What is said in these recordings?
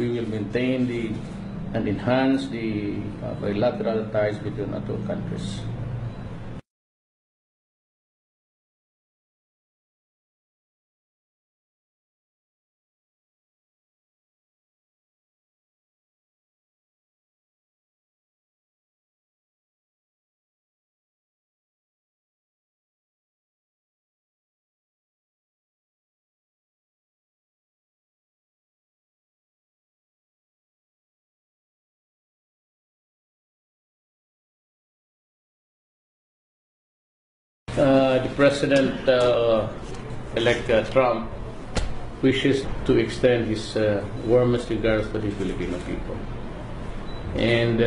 we will maintain and enhance the bilateral ties between our two countries. The President-elect Trump wishes to extend his warmest regards to the Filipino people. And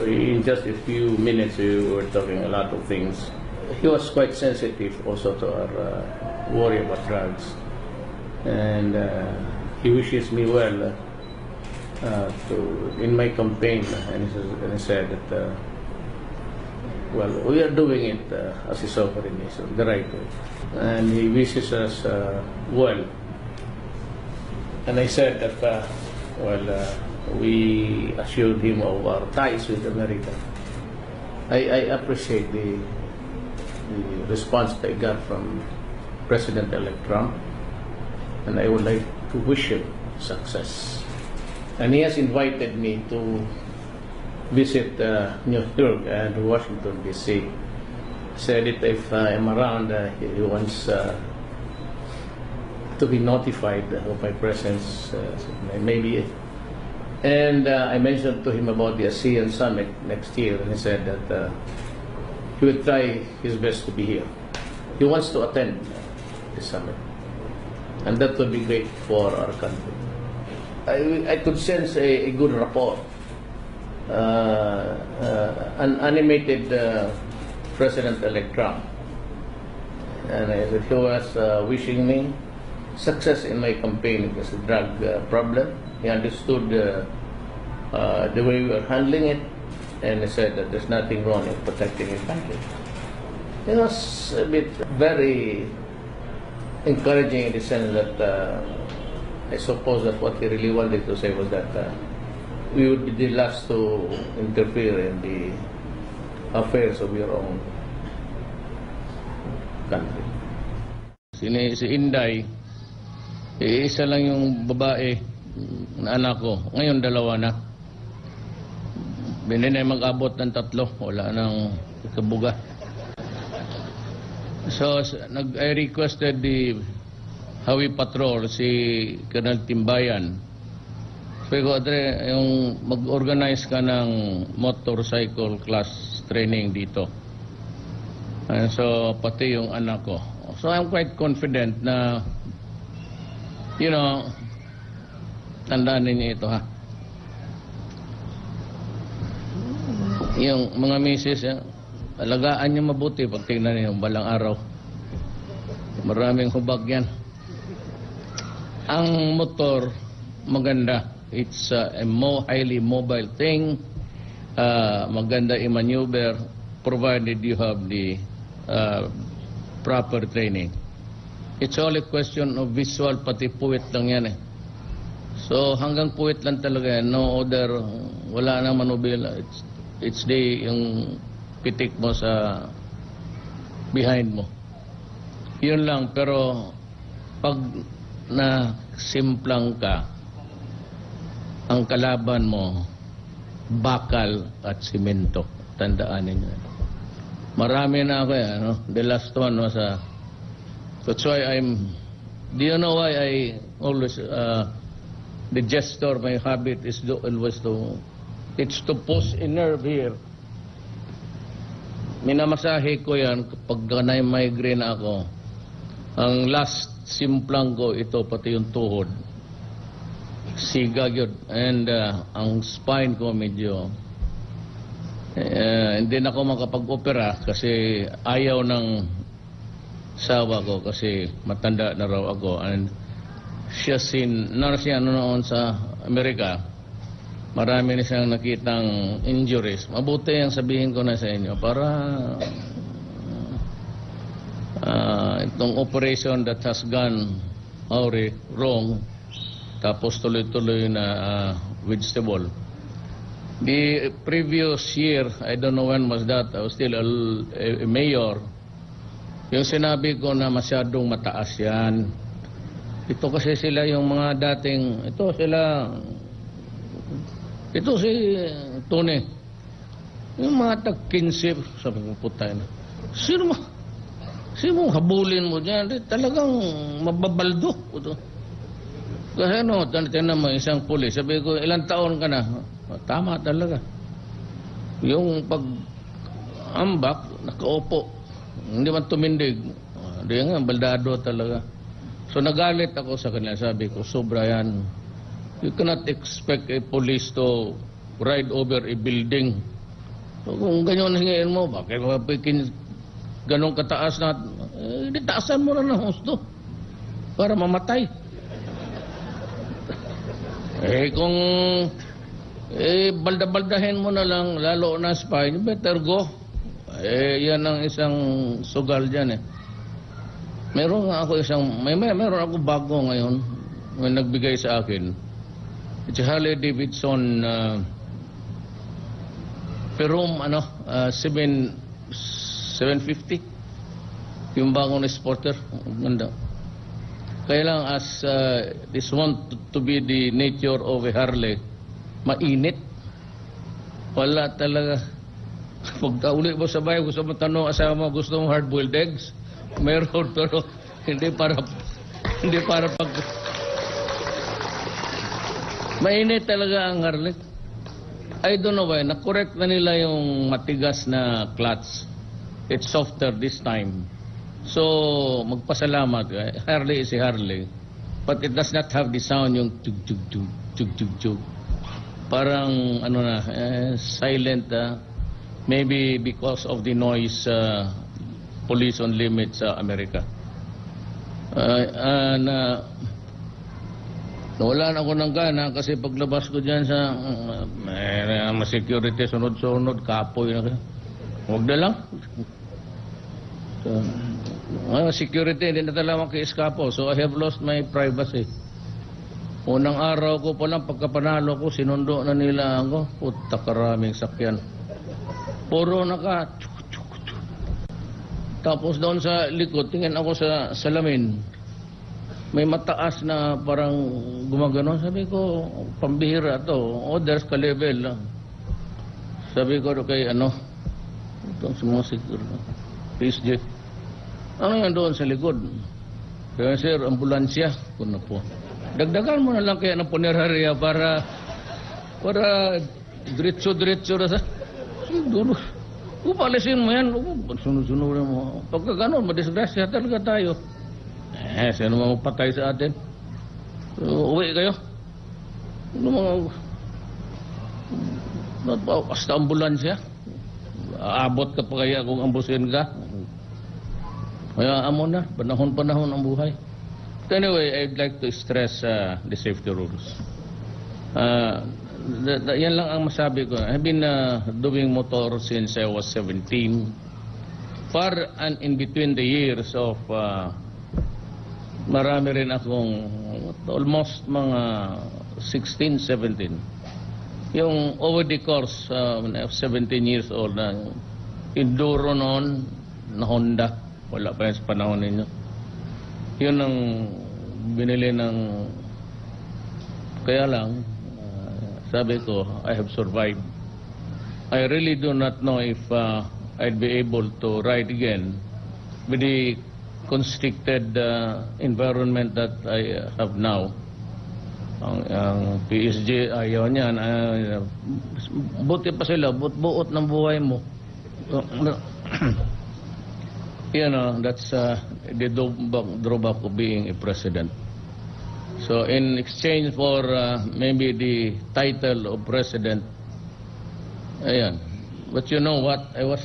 in just a few minutes, we were talking a lot of things. He was quite sensitive also to our worry about drugs. And he wishes me well in my campaign. And he said that well, we are doing it, as he saw for me, so the right way. And he wishes us well. And I said that, we assured him of our ties with America. I appreciate the response that I got from President-elect Trump, and I would like to wish him success. And he has invited me to visit New York and Washington, D.C. Said that if I'm around, he wants to be notified of my presence, maybe. And I mentioned to him about the ASEAN Summit next year, and he said that he will try his best to be here. He wants to attend the summit, and that would be great for our country. I could sense a good rapport. An animated President-elect Trump, and he was wishing me success in my campaign against the drug problem. He understood the way we were handling it, and he said that there's nothing wrong in protecting your country. It was a bit very encouraging in the sense that I suppose that what he really wanted to say was that we would be the last to interfere in the affairs of your own country. Si Inday, isa lang yung babae na anak ko. Ngayon, dalawa na. Bininay mag-abot ng 3, wala nang kabuga. So, I requested the Hawi Patrol, si Colonel Timbayan. Sabi ko, Adre, yung mag-organize ka ng motorcycle class training dito. And so, pati yung anak ko. So, I'm quite confident na, tandaan ninyo ito, ha. Yung mga misis, alagaan nyo mabuti pag tingnan niyo balang araw. Maraming hubag yan. Ang motor, maganda. It's a highly mobile thing. Maganda i-maneuver provided you have the proper training. It's all a question of visual, pati puwit lang yan eh. So hanggang puwit lang talaga yan. No other, wala nang manubila. It's yung pitik mo sa behind mo. Yun lang, pero pag na-simplang ka, ang kalaban mo, bakal at simento. Tandaan ninyo. Marami na ako yan. The last one was that's why do you know why I always, the gesture, my habit is always it's to push a nerve here. Minamasahe ko yan kapag na-migraine ako. Ang last simplang ko, ito pati yung tuhod. Sigag yun. And ang spine ko medyo hindi na ako makapag-opera kasi ayaw ng sawa ko kasi matanda na raw ako. And nurse yan noon sa Amerika. Marami na siyang nakitang injuries. Mabuti ang sabihin ko na sa inyo para itong operation that has gone wrong, tapos tuloy-tuloy na vegetable. The previous year, I don't know when was that, I was still a mayor, yung sinabi ko na masyadong mataas yan. Ito kasi sila yung mga dating, ito si Tony, yung mga tag-15, sabi ko putay na, sino mo habulin mo dyan, talagang mababaldo. Kasi tinan mo, isang pulis, sabi ko, ilang taon ka na? Tama talaga. Yung pag-ambak, nakaupo. Hindi man tumindig. Hindi nga, baldado talaga. So nagalit ako sa kanila. Sabi ko, sobra yan. You cannot expect a police to ride over a building. So kung ganyan hingin mo, bakit ganong kataas na, taasan mo na ng husto para mamatay. Kung balda-baldahin mo na lang, lalo na spy, better go. Yan ang isang sugal dyan Meron ako ako bago ngayon, may nagbigay sa akin. It's a Harley Davidson Perum 750. Yung bagong sporter, ganda. Kaya lang as this want to be the nature of a Harley, mainit. Wala talaga. Pagka-uli mo sa bahay, gusto mo tanong asawa mo, gusto mo hard-boiled eggs? Meron, pero hindi para pag... Mainit talaga ang Harley. I don't know why, na-correct na nila yung matigas na clutch. It's softer this time. So, magpasalamat. Harley is a Harley. But it does not have the sound yung tug-tug-tug, tug-tug-tug. Parang, silent. Maybe because of the noise police on limit sa Amerika. Nawalan ako ng gana kasi paglabas ko dyan sa security, sunod-sunod, kapoy na. Huwag na lang. Security, hindi na talaga maki-eskapo. So I have lost my privacy. Unang araw ko pa lang, pagkapanalo ko, sinundo na nila ako. Puta, karaming sakyan. Puro Tapos doon sa likod, tingin ako sa salamin. May mataas na parang gumagano. Sabi ko, pambihira to. Others ka level. Sabi ko kay itong mga security. PSG. Ano yan doon sa likod? Kaya sir, ambulansya. Kung po. Dagdagan mo na lang kaya ng punerarya para diretso-diretso na sa... Siguro. Upalisin mo yan. Sunod-sunod mo. Pagka gano'n, madisgrasya talaga tayo. Sino mga patay sa atin? Uwi kayo. Basta ambulansya. Aabot ka pa kaya kung ambusin ka. Kaya amo na. Panahon ang buhay. But anyway, I'd like to stress the safety rules. Yan lang ang masabi ko. I've been doing motor since I was 17. Far and in between the years of marami rin akong almost mga 16, 17. Yung over the course when I was 17 years old na enduro noon na Honda. Wala pa yan sa panahon ninyo. Yun ang binili ng kaya lang sabi ko, I have survived. I really do not know if I'd be able to ride again with the constricted environment that I have now. Ang PSG, ayaw niyan. Buti pa sila, buot ng buhay mo. That's the drawback of being a president. So in exchange for maybe the title of president, ayan. But you know what? I was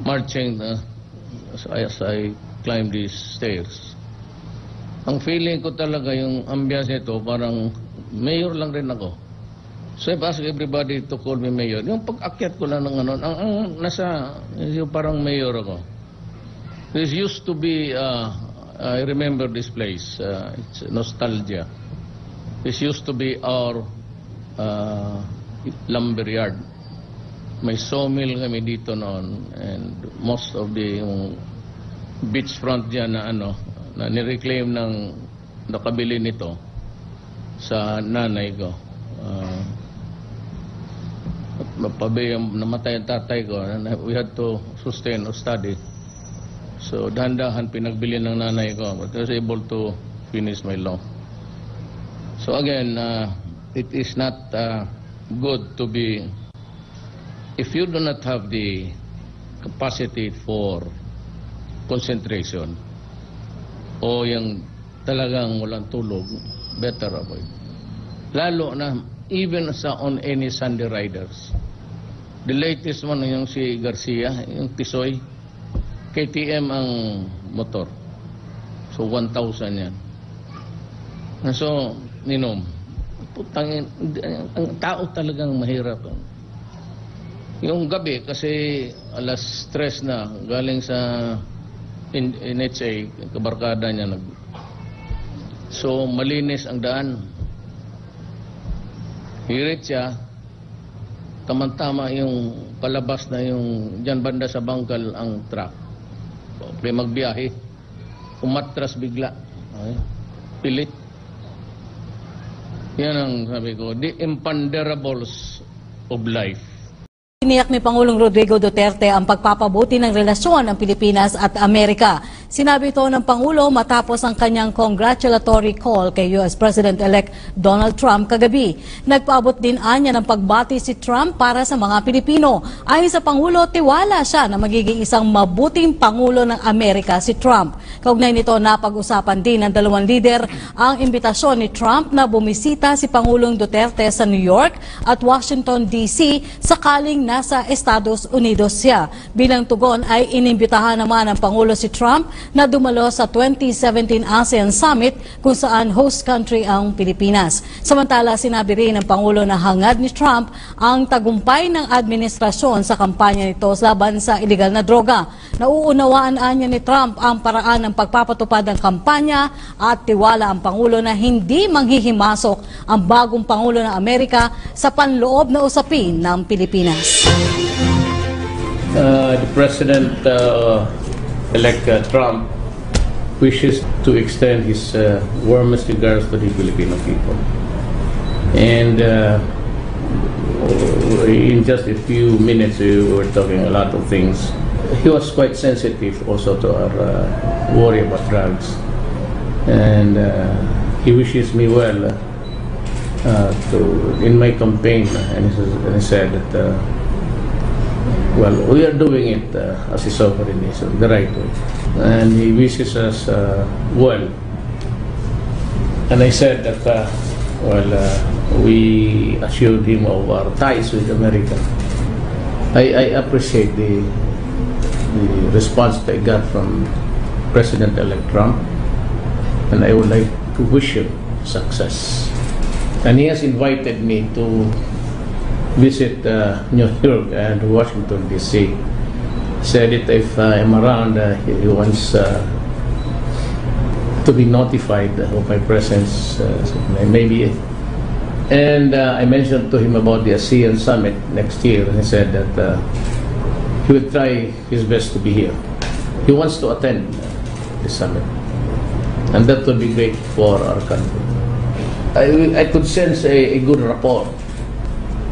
marching as I climbed these stairs. Ang feeling ko talaga yung ambiance nito, parang mayor lang rin ako. So I've asked everybody to call me mayor. Yung pag-akyat ko lang ng yung parang mayor ako. This used to be I remember this place. It's nostalgia. This used to be our lumber yard. May sawmill kami dito noon, and most of the yung beachfront dyan na na nireclaim ng nakabili nito sa nanay ko. Namatay ang tatay ko, and we had to sustain or study. So dahan-dahan pinagbili ng nanay ko, but I was able to finish my law. So again, it is not good to be, if you do not have the capacity for concentration o yung talagang walang tulog, better avoid. Lalo na even on any Sunday riders. The latest one yung si Garcia, yung Tisoy, KTM ang motor. So 1,000 yan. So, putangin, ang tao talagang mahirap. Yung gabi, kasi alas 3 na, galing sa NHA, kabarkada niya. So, malinis ang daan. Hirit siya, tamang-tama yung palabas na yung dyan banda sa bangkal ang truck. Pre magbiyahe, umatras bigla. Okay. Pilit. Yan ang sabi ko, the imponderables of life. Tiniyak ni Pangulong Rodrigo Duterte ang pagpapabuti ng relasyon ng Pilipinas at Amerika. Sinabi ito ng Pangulo matapos ang kanyang congratulatory call kay U.S. President-elect Donald Trump kagabi. Nagpaabot din anya ng pagbati si Trump para sa mga Pilipino. Ayon sa Pangulo, tiwala siya na magiging isang mabuting Pangulo ng Amerika si Trump. Kaugnay nito, napag-usapan din ng dalawang lider ang imbitasyon ni Trump na bumisita si Pangulong Duterte sa New York at Washington, D.C. sakaling nasa Estados Unidos siya. Bilang tugon ay inimbitahan naman ng Pangulo si Trump na dumalo sa 2017 ASEAN Summit kung saan host country ang Pilipinas. Samantala, sinabi rin ng Pangulo na hangad ni Trump ang tagumpay ng administrasyon sa kampanya nito laban sa illegal na droga. Nauunawaan niya ni Trump ang paraan ng pagpapatupad ng kampanya at tiwala ang Pangulo na hindi manghihimasok ang bagong Pangulo ng Amerika sa panloob na usapin ng Pilipinas. The President-elect Trump wishes to extend his warmest regards to the Filipino people. And in just a few minutes, we were talking a lot of things. He was quite sensitive also to our worry about drugs. And he wishes me well in my campaign. And he said that well, we are doing it as a sovereignty, the right way. And he wishes us well. And I said that, we assured him of our ties with America. I appreciate the response that I got from President-elect Trump. And I would like to wish him success. And he has invited me to visit New York and Washington, D.C. Said that if I'm around, he wants to be notified of my presence, maybe. And I mentioned to him about the ASEAN Summit next year, and he said that he would try his best to be here. He wants to attend the summit, and that would be great for our country. I could sense a good rapport.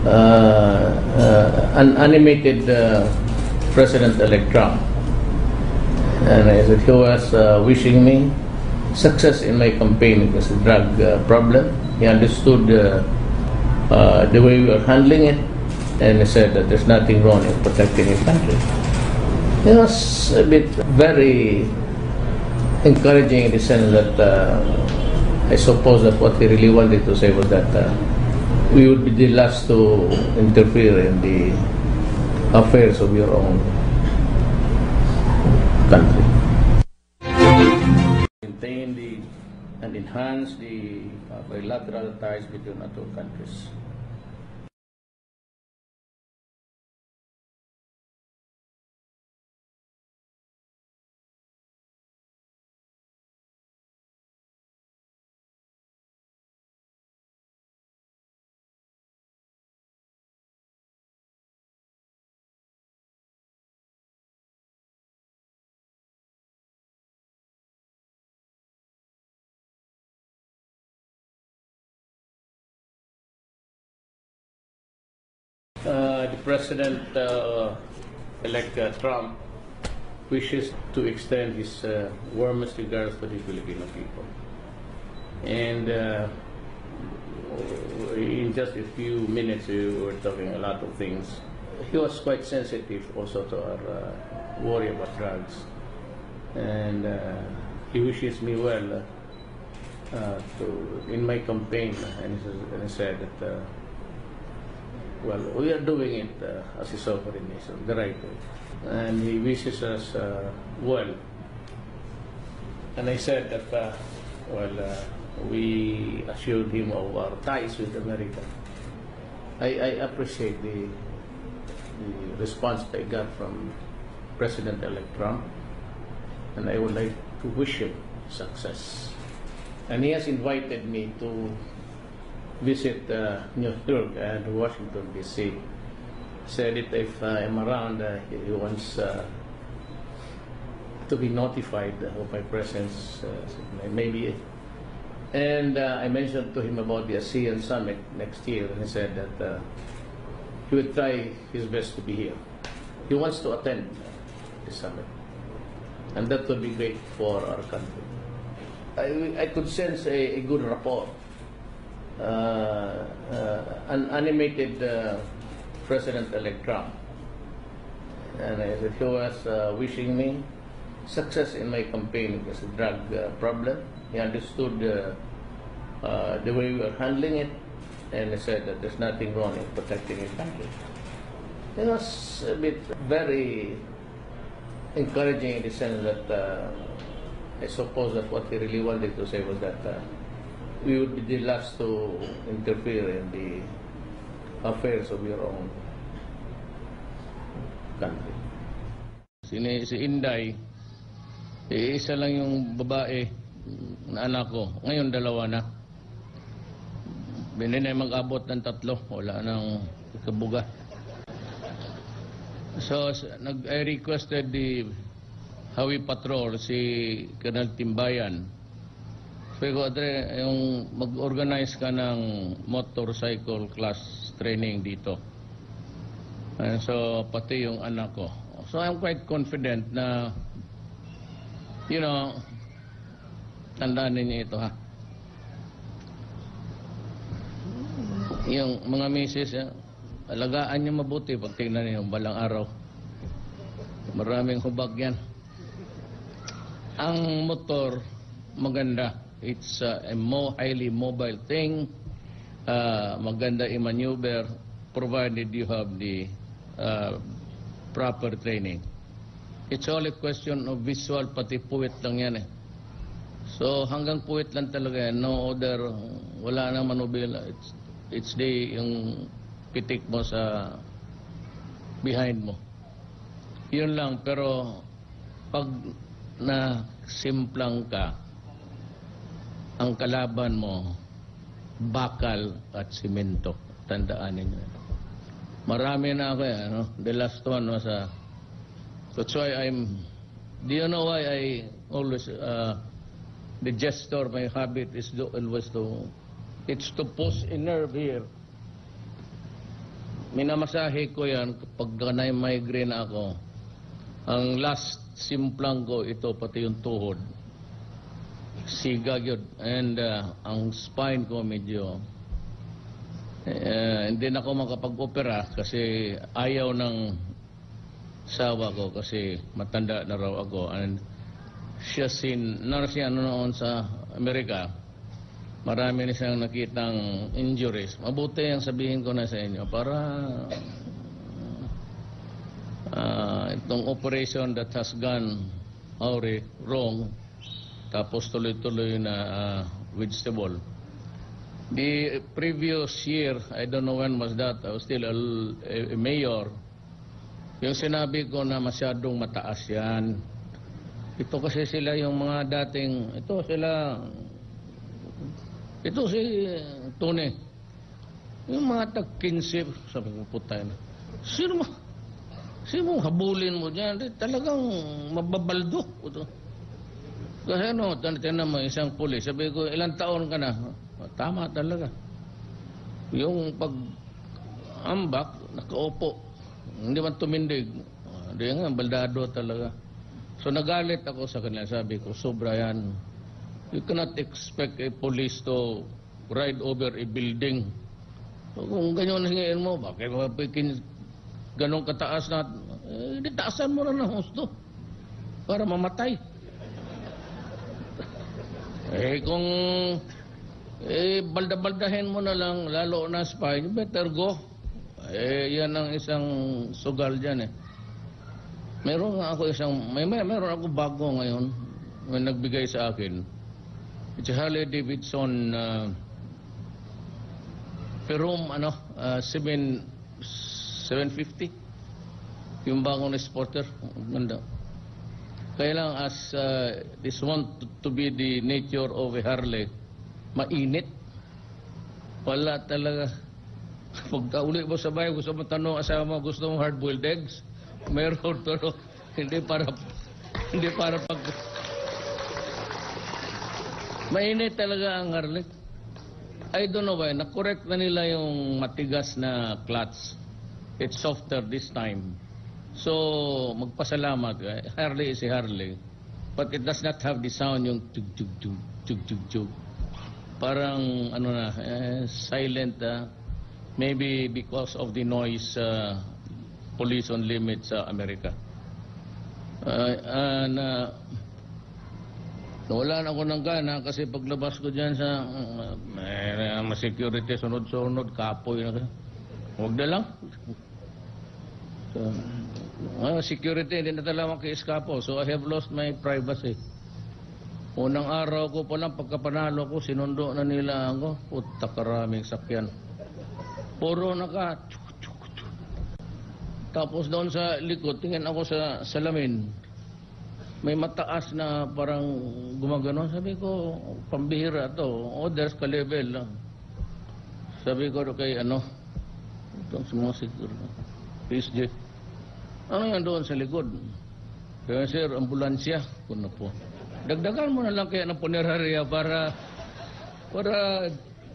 An animated President-elect Trump. And I said, he was wishing me success in my campaign against the drug problem. He understood the way we were handling it, and he said that there's nothing wrong in protecting his country. It was a bit very encouraging in the sense that I suppose that what he really wanted to say was that we would be the last to interfere in the affairs of your own country. Maintain and enhance the bilateral ties between our two countries. The President-elect Trump wishes to extend his warmest regards to the Filipino people. And in just a few minutes, we were talking a lot of things. He was quite sensitive also to our worry about drugs. And he wishes me well in my campaign. And he said that, well, we are doing it as a sovereign nation, the right way. And he wishes us well. And I said that, we assured him of our ties with America. I appreciate the response I got from President-elect Trump, and I would like to wish him success. And he has invited me to visit New York and Washington, D.C. Said it if I'm around, he wants to be notified of my presence, maybe. And I mentioned to him about the ASEAN summit next year, and he said that he would try his best to be here. He wants to attend the summit, and that would be great for our country. I could sense a good rapport. An animated President-elect Trump, and he was wishing me success in my campaign against the drug problem. He understood the way we were handling it, and he said that there's nothing wrong in protecting his country. It was a bit very encouraging in the sense that I suppose that what he really wanted to say was that we would be the last to interfere in the affairs of your own country. Si Inday, isa lang yung babae na anak ko. Ngayon, dalawa na. Bininay mag-abot ng 3, wala nang ikabuga. So, I requested the Hawi Patrol, si Colonel Timbayan. Sabi ko, Adre, yung mag-organize ka ng motorcycle class training dito. And so, pati yung anak ko. So, I'm quite confident na, tandaan ninyo ito, ha? Yung mga misis, alagaan nyo mabuti pag tingnan niyo balang araw. Maraming hubag yan. Ang motor, maganda. It's a highly mobile thing. Maganda i-maneuver provided you have the proper training. It's all a question of visual, pati puwit lang yan eh. So hanggang puwit lang talaga yan. No other, wala nang manubila. It's yung pitik mo sa behind mo. Yun lang, pero pag na simplang ka, ang kalaban mo, bakal at simento. Tandaan ninyo. Marami na ako The last one was that's why do you know why I always, the gesture, my habit is always it's to push a nerve here. Minamasahe ko yan kapag na-migraine ako. Ang last simplang ko, ito pati yung tuhod. Sigag yun. And ang spine ko medyo hindi na ako makapag-opera kasi ayaw ng sawa ko kasi matanda na raw ako. And siya noon sa Amerika, marami na siyang nakitang injuries. Mabuti ang sabihin ko na sa inyo para itong operation that has gone wrong, tapos tuloy-tuloy na vegetable. The previous year, I don't know when was that, I was still a mayor, yung sinabi ko na masyadong mataas yan. Ito kasi sila yung mga dating, ito si Tony, yung mga tag-15, sabi ko puta na, sino mo habulin mo dyan? Talagang mababaldo. Kasi tinan mo, isang pulis, sabi ko, ilang taon ka na? Tama talaga. Yung pag-ambak, nakaupo. Hindi man tumindig. Hindi nga, baldado talaga. So nagalit ako sa kanila. Sabi ko, sobra yan. You cannot expect a police to ride over a building. So kung ganyan hingin mo, bakit mapikin ganong kataas na, di taasan mo na ng husto para mamatay. Kung balda-baldahin mo na lang, lalo na spy, you better go. Yan ang isang sugal dyan Meron ako meron ako bago ngayon, may nagbigay sa akin. It's a Harley Davidson Perum 750. Yung bagong sporter, ganda. Kaya lang as this want to be the nature of a Harley, mainit. Wala talaga. Pagka-uli mo sa bahay, gusto mo tanong asawa mo, gusto mo hard-boiled eggs? Meron, pero hindi para pag... Mainit talaga ang Harley. I don't know why, na-correct na nila yung matigas na clutch. It's softer this time. So, magpasalamat. Harley is a Harley. But it does not have the sound yung tug-tug-tug, tug-tug-tug. Parang, silent. Maybe because of the noise police on limits sa Amerika. Wala na ako ng gana kasi paglabas ko dyan sa security, sunod-sunod, kapoy na. Huwag na lang. So, security, hindi na talaga maki-eskapo. So I have lost my privacy. Unang araw ko pa lang, pagkapanalo ko, sinundo na nila ako. Puta, karaming sakyan. Puro naka... Tapos doon sa likod, tingin ako sa salamin. May mataas na parang gumagano. Sabi ko, pambihira to. Others ka-level lang. Sabi ko kay itong mga security. PSG. Ano yan doon sa likod? Kaya sir, ambulansya. Kuno po. Dagdagan mo na lang kaya ng punerarya para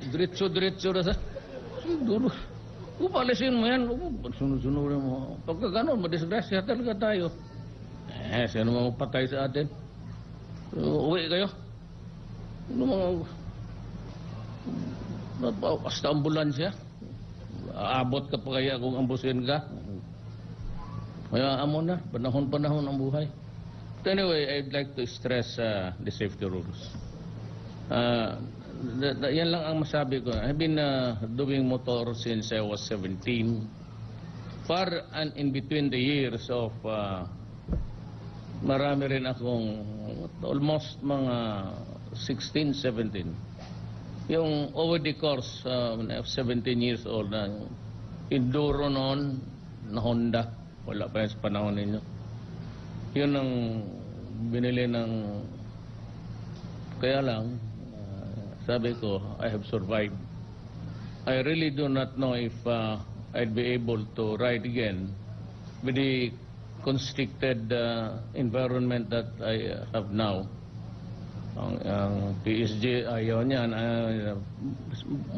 diretso-diretso na sa... Siguro. Palisin mo yan. Sunod-sunod mo. Pagka gano'n, madisgrasya talaga tayo. Sino mga patay sa atin? Uwi kayo. Basta ambulansya. Aabot ka pa kaya kung ambusin ka. Kaya amo na. Panahon ang buhay. But anyway, I'd like to stress the safety rules. Yan lang ang masabi ko. I've been doing motor since I was 17. Far and in between the years of marami rin akong almost mga 16, 17. Yung over the course when I was 17 years old na enduro noon na Honda. Wala pa yun sa panahon ninyo. Yun ang binili ng kaya lang sabi ko, I have survived. I really do not know if I'd be able to ride again with the constricted environment that I have now. Ang PSG, ayaw niyan.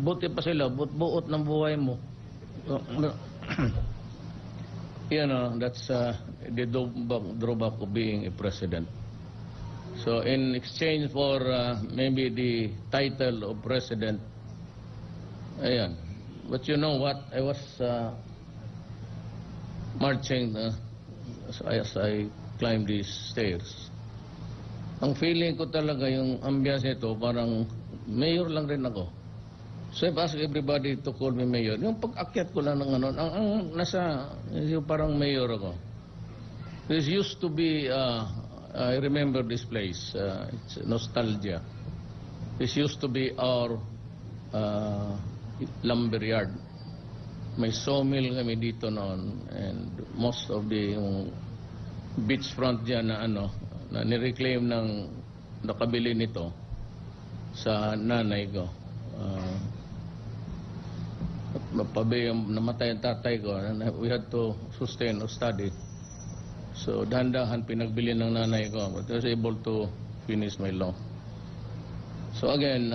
Buti pa sila, buot ng buhay mo. That's the drawback of being a president. So in exchange for maybe the title of president, ayan. But you know what? I was marching as I climbed these stairs. Ang feeling ko talaga yung ambiance nito, parang mayor lang rin ako. So I've asked everybody to call me mayor. Yung pag-akyat ko lang ng ang nasa, yung parang mayor ako. This used to be... I remember this place. It's nostalgia. This used to be our lumberyard. May sawmill kami dito noon, and most of the beachfront dyan na na nireclaim ng nakabili nito sa nanay ko. Namatay ang tatay ko, and we had to sustain or study. So, dahan-dahan pinagbili ng nanay ko. But I was able to finish my law. So again,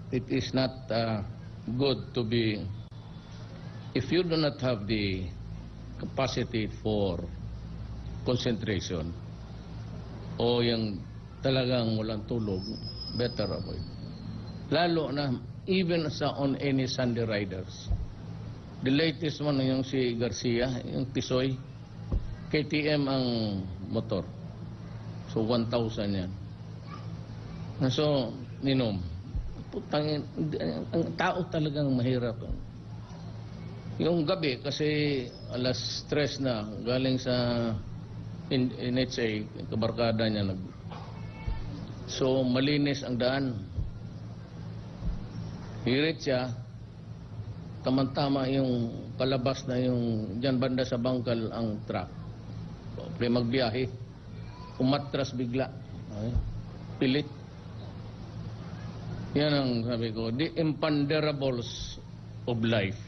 it is not good to be if you do not have the capacity for concentration o yung talagang walang tulog, better avoid. Lalo na even on any Sunday riders. The latest one yung si Garcia, yung Tisoy, KTM ang motor. So 1,000 yan. So, putangin, ang tao talagang mahirap. Yung gabi, kasi alas 3 na, galing sa NHA, kabarkada niya. So, malinis ang daan. Hirit siya, tamang-tama yung palabas na yung dyan banda sa bangkal ang truck. Pre magbiyahe, umatras bigla. Ay, pilit. Yan ang sabi ko, the imponderables of life.